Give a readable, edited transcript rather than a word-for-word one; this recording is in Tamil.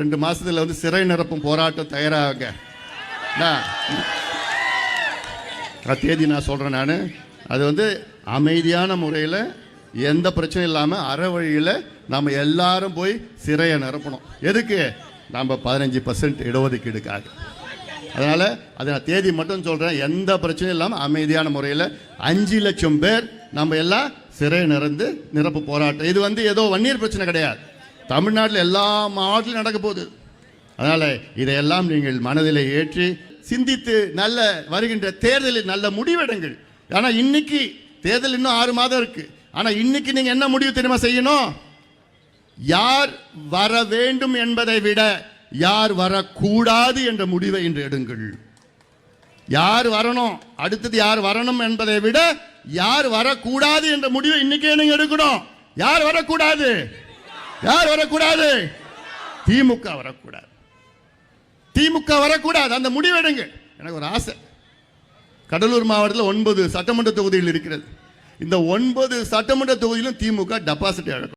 2 மாசத்துல சிறை நிரப்பும் போராட்டம் தயாராக தேதி நான் சொல்றேன். நான் அது அமைதியான முறையில் எந்த பிரச்சனையும் இல்லாமல் அற வழியில் நம்ம எல்லாரும் போய் சிறையை நிரப்பணும். எதுக்கு? நம்ம 15% இடஒதுக்கீடுக்காக. அதனால் அதை நான் தேதி மட்டும் சொல்கிறேன். எந்த பிரச்சனையும் இல்லாமல் அமைதியான முறையில் 5 லட்சம் பேர் நம்ம எல்லாம் சிறை நிரப்பு போராட்டம். இது ஏதோ வன்னியர் பிரச்சனை கிடையாது. தமிழ்நாட்டில் எல்லா மாவட்டத்திலும் நடக்க போகுது. அதனால் இதையெல்லாம் நீங்கள் மனதில் ஏற்றி சிந்தித்து நல்ல வருகின்ற தேர்தலில் நல்ல முடிவெடுங்கள். ஆனால் இன்னைக்கு தேர்தல் இன்னும் 6 மாதம் இருக்கு. ஆனால் இன்னைக்கு நீங்கள் என்ன முடிவு தெரியுமா செய்யணும்? யார் வர வேண்டும் என்பதை விட யார் வரக்கூடாது என்ற முடிவை இன்று எடுங்கள். யார் வரணும், அடுத்தது யார் வரணும் என்பதை விட யார் வரக்கூடாது என்ற முடிவை இன்னைக்கே நீங்க எடுக்கணும். யார் வரக்கூடாது? யார் வரக்கூடாது? திமுக வரக்கூடாது. திமுக வரக்கூடாது. அந்த முடிவு எடுங்க. எனக்கு ஒரு ஆசை. கடலூர் மாவட்டத்தில் 9 சட்டமன்ற தொகுதிகள் இருக்கிறது. இந்த 9 சட்டமன்ற தொகுதியிலும் திமுக டெபாசிட் இழக்கும்.